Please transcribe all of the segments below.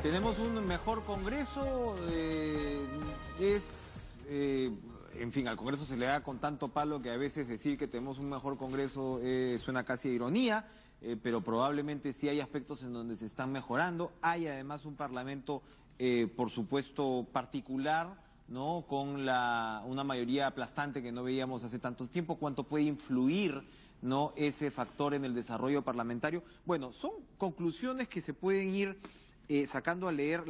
Tenemos un mejor Congreso, en fin, al Congreso se le da con tanto palo que a veces decir que tenemos un mejor Congreso suena casi a ironía, pero probablemente sí hay aspectos en donde se están mejorando. Hay además un Parlamento, por supuesto, particular, ¿no? Con una mayoría aplastante que no veíamos hace tanto tiempo. ¿Cuánto puede influir, ¿no?, ese factor en el desarrollo parlamentario? Bueno, son conclusiones que se pueden ir sacando a leer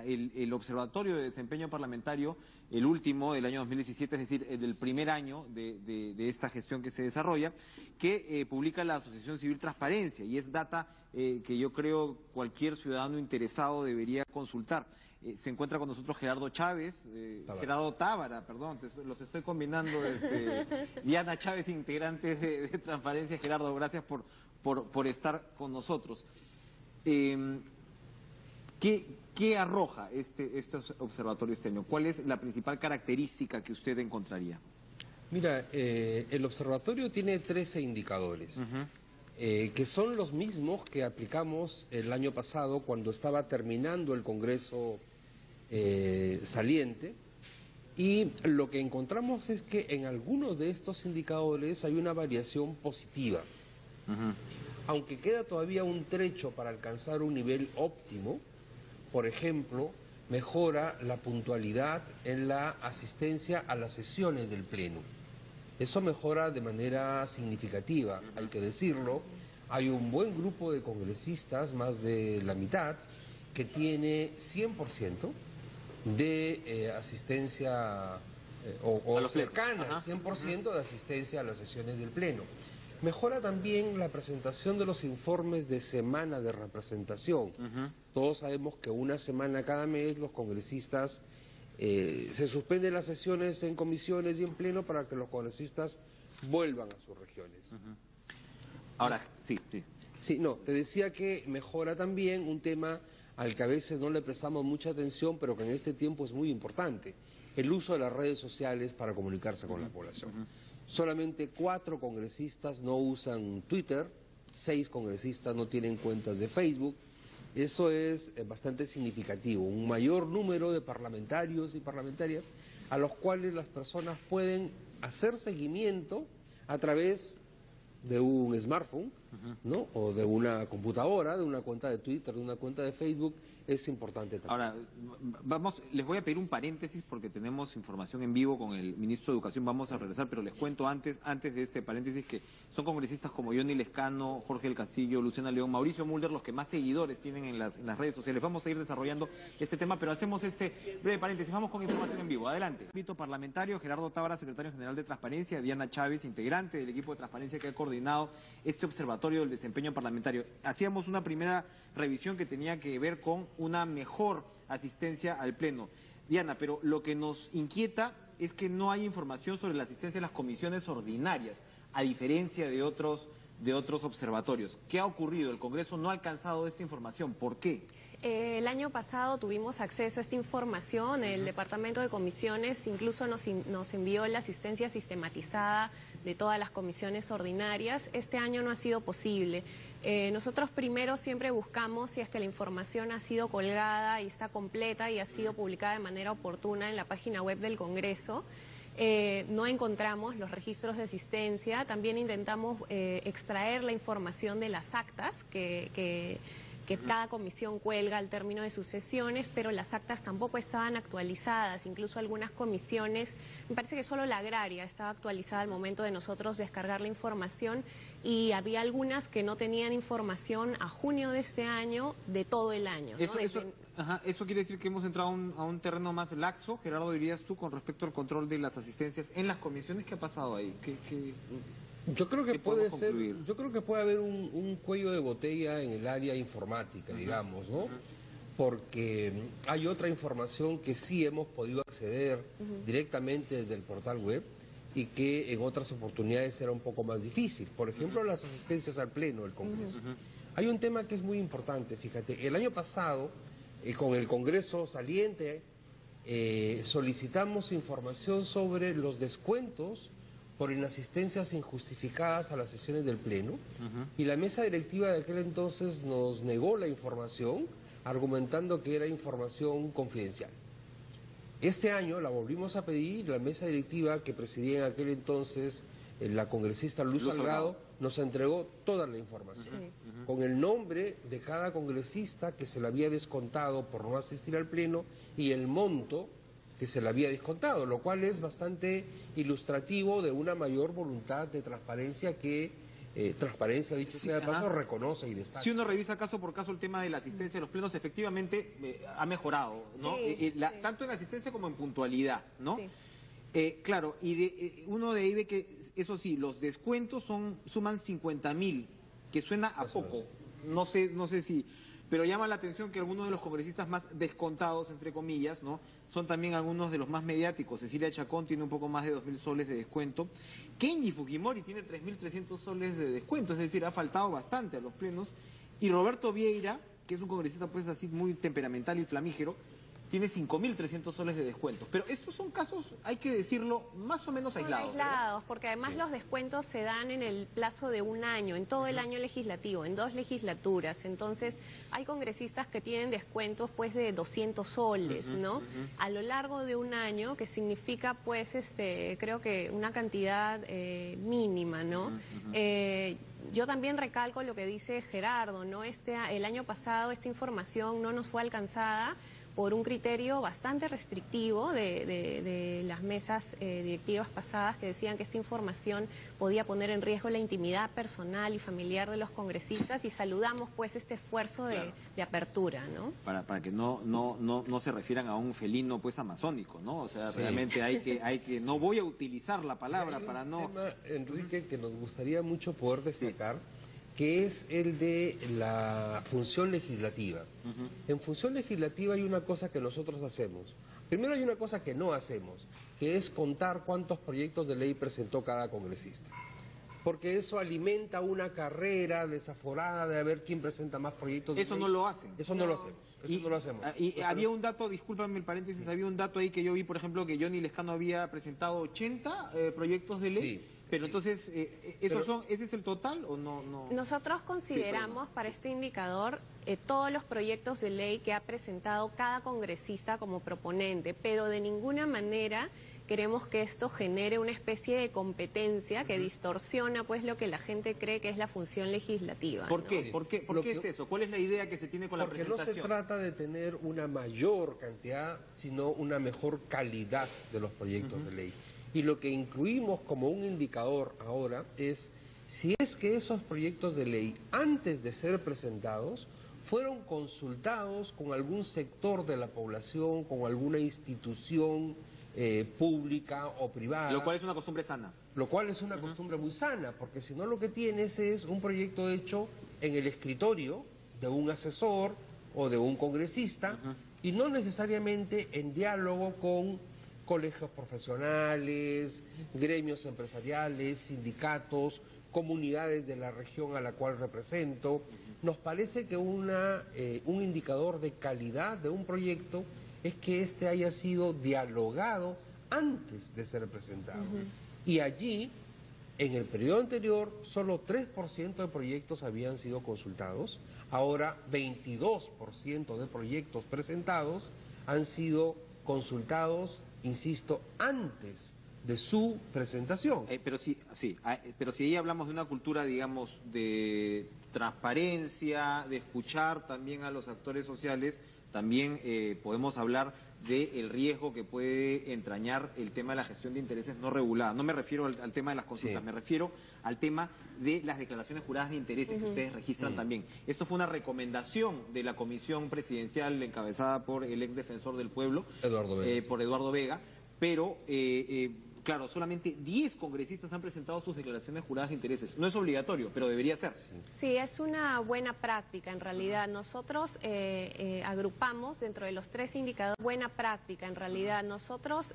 el Observatorio de Desempeño Parlamentario, el último del año 2017, es decir, del primer año de esta gestión que se desarrolla, que publica la Asociación Civil Transparencia, y es data que yo creo cualquier ciudadano interesado debería consultar. Se encuentra con nosotros Gerardo Chávez, Gerardo Tábara, perdón, los estoy combinando, Diana Chávez, integrante de Transparencia. Gerardo, gracias por estar con nosotros. ¿Qué arroja este observatorio este año? ¿Cuál es la principal característica que usted encontraría? Mira, el observatorio tiene 13 indicadores, que son los mismos que aplicamos el año pasado cuando estaba terminando el Congreso saliente, y lo que encontramos es que en algunos de estos indicadores hay una variación positiva. Aunque queda todavía un trecho para alcanzar un nivel óptimo. Por ejemplo, mejora la puntualidad en la asistencia a las sesiones del Pleno. Eso mejora de manera significativa, hay que decirlo. Hay un buen grupo de congresistas, más de la mitad, que tiene 100% de asistencia o cercana al 100% de asistencia a las sesiones del Pleno. Mejora también la presentación de los informes de semana de representación. Todos sabemos que una semana cada mes los congresistas se suspenden las sesiones en comisiones y en pleno para que los congresistas vuelvan a sus regiones. Ahora, sí. Sí, no, te decía que mejora también un tema al que a veces no le prestamos mucha atención, pero que en este tiempo es muy importante: el uso de las redes sociales para comunicarse con la población. Solamente 4 congresistas no usan Twitter, 6 congresistas no tienen cuentas de Facebook. Eso es bastante significativo, un mayor número de parlamentarios y parlamentarias a los cuales las personas pueden hacer seguimiento a través de un smartphone, ¿no?, o de una computadora, de una cuenta de Twitter, de una cuenta de Facebook. Es importante también. Ahora, les voy a pedir un paréntesis porque tenemos información en vivo con el ministro de Educación. Vamos a regresar, pero les cuento antes de este paréntesis que son congresistas como Johnny Lescano, Jorge del Castillo, Luciana León, Mauricio Mulder, los que más seguidores tienen en las redes sociales. Vamos a ir desarrollando este tema, pero hacemos este breve paréntesis. Vamos con información en vivo. Adelante. Ámbito parlamentario, Gerardo Tábara, secretario general de Transparencia, Diana Chávez, integrante del equipo de Transparencia que ha coordinado este observatorio del desempeño parlamentario. Hacíamos una primera revisión que tenía que ver con una mejor asistencia al Pleno. Diana, pero lo que nos inquieta es que no hay información sobre la asistencia a las comisiones ordinarias, a diferencia de otros observatorios. ¿Qué ha ocurrido? El Congreso no ha alcanzado esta información. ¿Por qué? El año pasado tuvimos acceso a esta información. El Departamento de Comisiones incluso nos envió la asistencia sistematizada de todas las comisiones ordinarias. Este año no ha sido posible. Nosotros primero siempre buscamos si es que la información ha sido colgada y está completa y ha sido publicada de manera oportuna en la página web del Congreso. No encontramos los registros de asistencia. También intentamos extraer la información de las actas que cada comisión cuelga al término de sus sesiones, pero las actas tampoco estaban actualizadas. Incluso algunas comisiones, me parece que solo la agraria estaba actualizada al momento de nosotros descargar la información, y había algunas que no tenían información a junio de este año de todo el año, ¿no? Eso quiere decir que hemos entrado a un terreno más laxo. Gerardo, dirías tú, con respecto al control de las asistencias en las comisiones. ¿Qué ha pasado ahí? Yo creo que puede haber un cuello de botella en el área informática, digamos, ¿no? Porque hay otra información que sí hemos podido acceder directamente desde el portal web y que en otras oportunidades era un poco más difícil. Por ejemplo, las asistencias al Pleno del Congreso. Hay un tema que es muy importante, fíjate. El año pasado, con el Congreso saliente, solicitamos información sobre los descuentos por inasistencias injustificadas a las sesiones del Pleno, y la mesa directiva de aquel entonces nos negó la información argumentando que era información confidencial. Este año la volvimos a pedir, la mesa directiva que presidía en aquel entonces la congresista Luz Salgado nos entregó toda la información, con el nombre de cada congresista que se le había descontado por no asistir al pleno y el monto que se le había descontado, lo cual es bastante ilustrativo de una mayor voluntad de transparencia que transparencia, dicho sea de paso, reconoce y destaca. Si uno revisa caso por caso el tema de la asistencia a los plenos, efectivamente ha mejorado, ¿no? Sí, tanto en asistencia como en puntualidad, ¿no? Sí. Claro, y uno de ahí ve que, eso sí, los descuentos suman 50.000, que suena a poco, no sé si... Pero llama la atención que algunos de los congresistas más descontados, entre comillas, ¿no? Son también algunos de los más mediáticos. Cecilia Chacón tiene un poco más de 2.000 soles de descuento. Kenji Fujimori tiene 3.300 soles de descuento, es decir, ha faltado bastante a los plenos. Y Roberto Vieira, que es un congresista pues así muy temperamental y flamígero, tiene 5.300 soles de descuento. Pero estos son casos, hay que decirlo, más o menos aislados. Aislados, porque además los descuentos se dan en el plazo de un año, en todo el año legislativo, en 2 legislaturas. Entonces, hay congresistas que tienen descuentos pues de 200 soles, ¿no? A lo largo de un año, que significa pues, creo que una cantidad mínima, ¿no? Yo también recalco lo que dice Gerardo, ¿no? El año pasado esta información no nos fue alcanzada por un criterio bastante restrictivo de las mesas directivas pasadas que decían que esta información podía poner en riesgo la intimidad personal y familiar de los congresistas, y saludamos pues este esfuerzo de apertura, ¿no? Para que no se refieran a un felino pues amazónico, ¿no? O sea, realmente hay que no voy a utilizar la palabra para no... Tema, Enrique, que nos gustaría mucho poder destacar, que es el de la función legislativa. En función legislativa hay una cosa que nosotros hacemos. Primero hay una cosa que no hacemos, que es contar cuántos proyectos de ley presentó cada congresista. Porque eso alimenta una carrera desaforada de a ver quién presenta más proyectos de ley. Eso no lo hacen. Eso no lo hacemos. Eso no lo hacemos. Y había un dato, discúlpame el paréntesis, había un dato ahí que yo vi, por ejemplo, que Johnny Lescano había presentado 80 proyectos de ley. Sí. Pero entonces, ¿ese es el total o no? Nosotros consideramos para este indicador todos los proyectos de ley que ha presentado cada congresista como proponente, pero de ninguna manera queremos que esto genere una especie de competencia que distorsiona pues lo que la gente cree que es la función legislativa. ¿Por ¿no? qué? ¿Por qué es eso? ¿Cuál es la idea que se tiene con la presentación? Porque no se trata de tener una mayor cantidad, sino una mejor calidad de los proyectos de ley. Y lo que incluimos como un indicador ahora es si es que esos proyectos de ley, antes de ser presentados, fueron consultados con algún sector de la población, con alguna institución pública o privada. Lo cual es una costumbre sana. Lo cual es una costumbre muy sana, porque si no lo que tienes es un proyecto hecho en el escritorio de un asesor o de un congresista y no necesariamente en diálogo con colegios profesionales, gremios empresariales, sindicatos, comunidades de la región a la cual represento. Nos parece que un indicador de calidad de un proyecto es que éste haya sido dialogado antes de ser presentado. Y allí, en el periodo anterior, solo 3% de proyectos habían sido consultados. Ahora, 22% de proyectos presentados han sido consultados, insisto, antes de su presentación. Pero si ahí hablamos de una cultura, digamos, de transparencia, de escuchar también a los actores sociales, también podemos hablar del riesgo que puede entrañar el tema de la gestión de intereses no regulada. No me refiero al tema de las consultas, me refiero al tema de las declaraciones juradas de intereses que ustedes registran también. Esto fue una recomendación de la comisión presidencial encabezada por el ex defensor del pueblo, por Eduardo Vega, pero claro, solamente 10 congresistas han presentado sus declaraciones juradas de intereses. No es obligatorio, pero debería ser. Sí, es una buena práctica en realidad. Nosotros agrupamos dentro de los 3 indicadores, buena práctica en realidad. Nosotros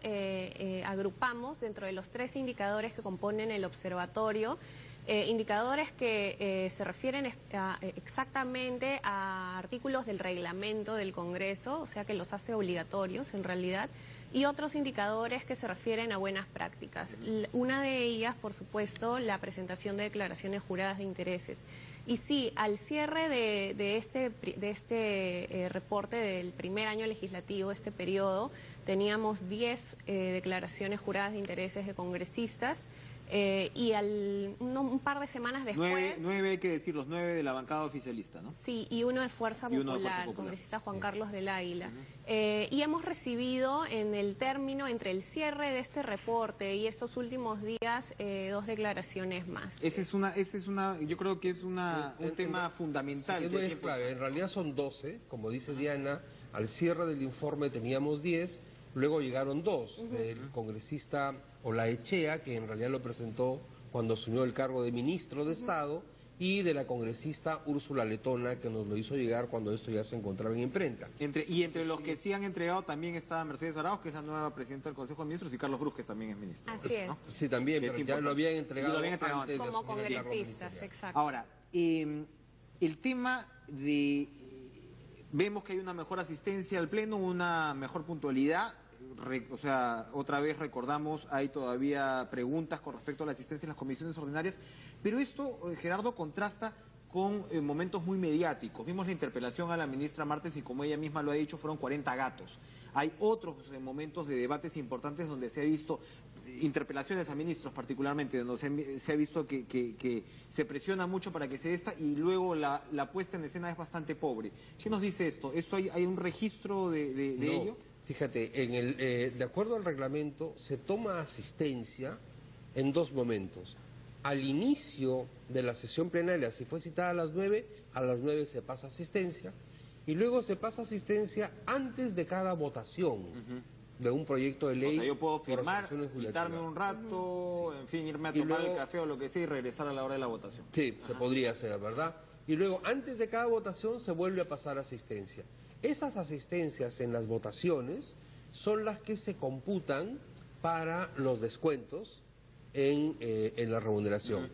agrupamos dentro de los 3 indicadores que componen el observatorio, indicadores que se refieren exactamente a artículos del reglamento del Congreso, o sea que los hace obligatorios en realidad, y otros indicadores que se refieren a buenas prácticas. Una de ellas, por supuesto, la presentación de declaraciones juradas de intereses. Y sí, al cierre de este reporte del primer año legislativo, este periodo, teníamos 10 declaraciones juradas de intereses de congresistas y un par de semanas después... Nueve, hay que decir, los 9 de la bancada oficialista, ¿no? Sí, y uno de Fuerza Popular, congresista Juan Carlos del Águila. Y hemos recibido en el término, entre el cierre de este reporte y estos últimos días, 2 declaraciones más. Esa es una, yo creo que es un tema fundamental. Sí, es clave. En realidad son 12, como dice Diana, al cierre del informe teníamos 10, luego llegaron 2, del congresista Olaechea, que en realidad lo presentó cuando asumió el cargo de ministro de Estado, y de la congresista Úrsula Letona, que nos lo hizo llegar cuando esto ya se encontraba en imprenta. Entre los que sí han entregado también está Mercedes Arauz, que es la nueva presidenta del Consejo de Ministros, y Carlos Cruz, que también es ministro. Así es. ¿no? Sí, también, pero ya lo habían entregado, antes como congresistas, exacto. Ahora, el tema de... Vemos que hay una mejor asistencia al Pleno, una mejor puntualidad. O sea, otra vez recordamos, hay todavía preguntas con respecto a la asistencia en las comisiones ordinarias, pero esto, Gerardo, contrasta con momentos muy mediáticos. Vimos la interpelación a la ministra Martes y, como ella misma lo ha dicho, fueron 40 gatos. Hay otros momentos de debates importantes donde se ha visto interpelaciones a ministros particularmente, donde se ha visto que se presiona mucho para que se dé esta y luego la puesta en escena es bastante pobre. ¿Qué nos dice esto? ¿Esto hay un registro de ello? Fíjate, de acuerdo al reglamento, se toma asistencia en 2 momentos. Al inicio de la sesión plenaria, si fue citada a las 9 se pasa asistencia, y luego se pasa asistencia antes de cada votación de un proyecto de ley. O sea, yo puedo firmar, quitarme un rato, en fin, irme a tomar el café o lo que sea y regresar a la hora de la votación. Sí, se podría hacer, ¿verdad? Y luego, antes de cada votación, se vuelve a pasar asistencia. Esas asistencias en las votaciones son las que se computan para los descuentos en la remuneración.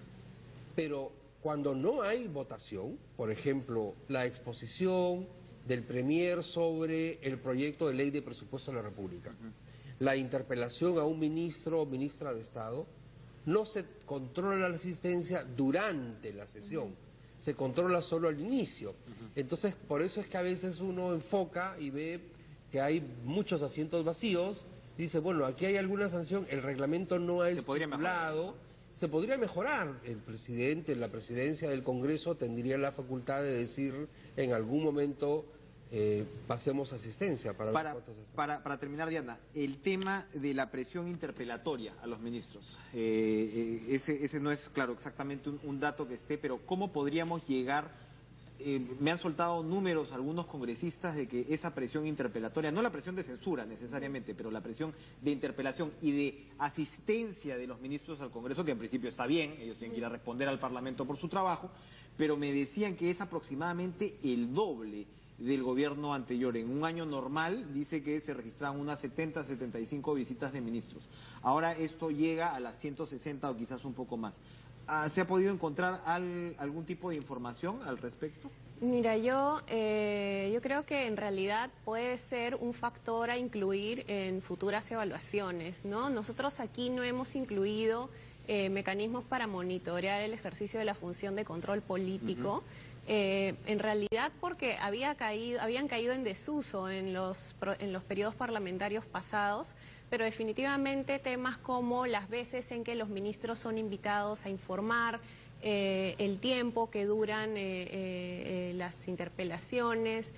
Pero cuando no hay votación, por ejemplo, la exposición del Premier sobre el proyecto de ley de presupuesto de la República, la interpelación a un ministro o ministra de Estado, no se controla la asistencia durante la sesión, se controla solo al inicio. Entonces, por eso es que a veces uno enfoca y ve que hay muchos asientos vacíos, dice, bueno, aquí hay alguna sanción, el reglamento no ha estipulado, se podría mejorar. El presidente, la presidencia del Congreso tendría la facultad de decir en algún momento pasemos asistencia para terminar, Diana, el tema de la presión interpelatoria a los ministros. Ese no es, claro, exactamente un dato que esté, pero ¿cómo podríamos llegar? Me han soltado números algunos congresistas de que esa presión interpelatoria, no la presión de censura necesariamente, pero la presión de interpelación y de asistencia de los ministros al Congreso, que en principio está bien, ellos tienen que ir a responder al Parlamento por su trabajo, pero me decían que es aproximadamente el doble del gobierno anterior. En un año normal dice que se registraban unas 70, 75 visitas de ministros. Ahora esto llega a las 160 o quizás un poco más. ¿Se ha podido encontrar algún tipo de información al respecto? Mira, yo creo que en realidad puede ser un factor a incluir en futuras evaluaciones, ¿no? Nosotros aquí no hemos incluido mecanismos para monitorear el ejercicio de la función de control político. En realidad porque habían caído en desuso en los periodos parlamentarios pasados, pero definitivamente temas como las veces en que los ministros son invitados a informar, el tiempo que duran las interpelaciones,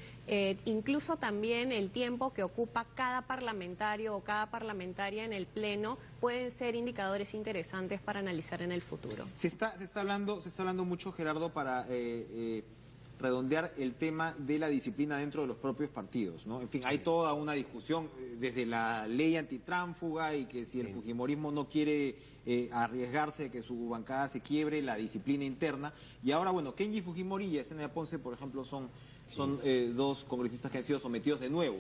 incluso también el tiempo que ocupa cada parlamentario o cada parlamentaria en el Pleno, pueden ser indicadores interesantes para analizar en el futuro. Se está hablando mucho, Gerardo, para redondear el tema de la disciplina dentro de los propios partidos, ¿no? En fin, hay toda una discusión desde la ley antitránfuga y que si el fujimorismo no quiere arriesgarse que su bancada se quiebre, la disciplina interna. Y ahora, bueno, Kenji Fujimori y Yesenia Ponce, por ejemplo, son dos congresistas que han sido sometidos de nuevo.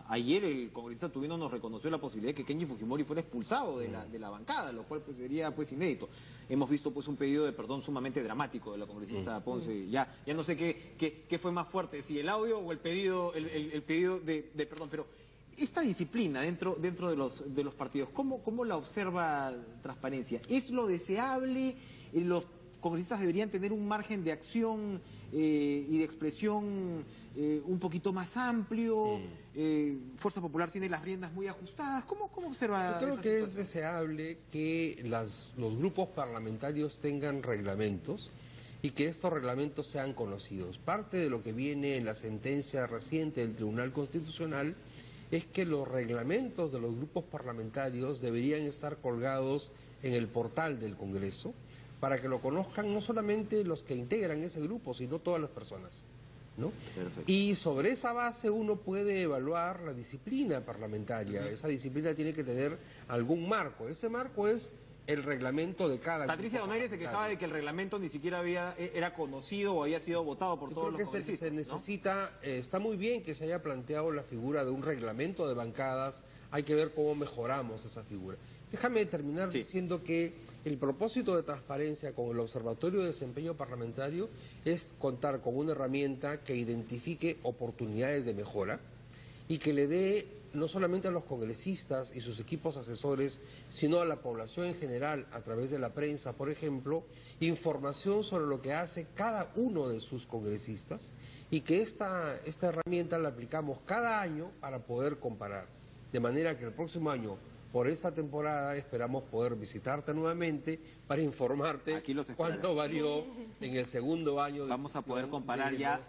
Ayer el congresista Tubino nos reconoció la posibilidad de que Kenji Fujimori fuera expulsado de la bancada, lo cual pues sería pues inédito. Hemos visto pues un pedido de perdón sumamente dramático de la congresista Ponce. Ya no sé qué fue más fuerte, si el audio o el pedido de perdón, pero esta disciplina dentro de los partidos, ¿cómo la observa Transparencia? ¿Es lo deseable? ¿Los congresistas deberían tener un margen de acción y de expresión un poquito más amplio. Fuerza Popular tiene las riendas muy ajustadas. ¿Cómo observa? Yo creo esa que situación? es deseable que los grupos parlamentarios tengan reglamentos y que estos reglamentos sean conocidos. Parte de lo que viene en la sentencia reciente del Tribunal Constitucional es que los reglamentos de los grupos parlamentarios deberían estar colgados en el portal del Congreso para que lo conozcan no solamente los que integran ese grupo, sino todas las personas, ¿no? Perfecto. Y sobre esa base uno puede evaluar la disciplina parlamentaria. Esa disciplina tiene que tener algún marco. Ese marco es el reglamento de cada Patricia grupo Donaire se quejaba parlamentario. de que el reglamento ni siquiera era conocido o había sido votado por Yo todos creo los que congresistas, se ¿no? necesita, está muy bien que se haya planteado la figura de un reglamento de bancadas, hay que ver cómo mejoramos esa figura. Déjame terminar Sí. diciendo que el propósito de transparencia con el Observatorio de Desempeño Parlamentario es contar con una herramienta que identifique oportunidades de mejora y que le dé no solamente a los congresistas y sus equipos asesores, sino a la población en general, a través de la prensa, por ejemplo, información sobre lo que hace cada uno de sus congresistas y que esta herramienta la aplicamos cada año para poder comparar. De manera que el próximo año, por esta temporada, esperamos poder visitarte nuevamente para informarte Aquí los esperaremos. cuánto varió en el segundo año. De Vamos a poder gestión comparar de ya los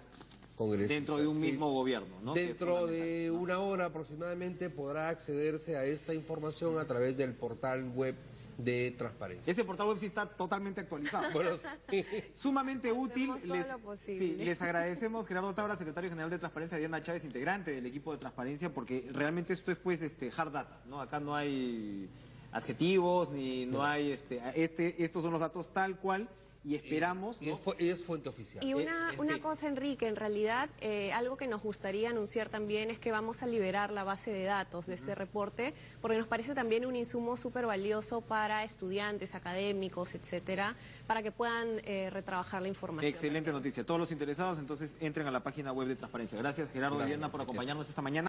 congresistas. dentro de un Sí. mismo gobierno, ¿no? Que es Dentro de fundamental, ¿no? una hora aproximadamente podrá accederse a esta información a través del portal web de transparencia. Ese portal web sí está totalmente actualizado. Bueno, sí. Sumamente útil. Hacemos todo lo posible. Sí, les agradecemos, Gerardo Tábara, secretario general de Transparencia, Diana Chávez, integrante del equipo de Transparencia, porque realmente esto es pues hard data, ¿no? Acá no hay adjetivos, ni no hay estos son los datos tal cual, y esperamos, Y ¿no? es fuente oficial. Y una sí. cosa, Enrique, en realidad algo que nos gustaría anunciar también es que vamos a liberar la base de datos de este reporte, porque nos parece también un insumo súper valioso para estudiantes, académicos, etcétera, para que puedan retrabajar la información. Excelente también. noticia. Todos los interesados, entonces, entren a la página web de Transparencia. Gracias, Gerardo y Gracias, Diana, por gracias. acompañarnos esta mañana.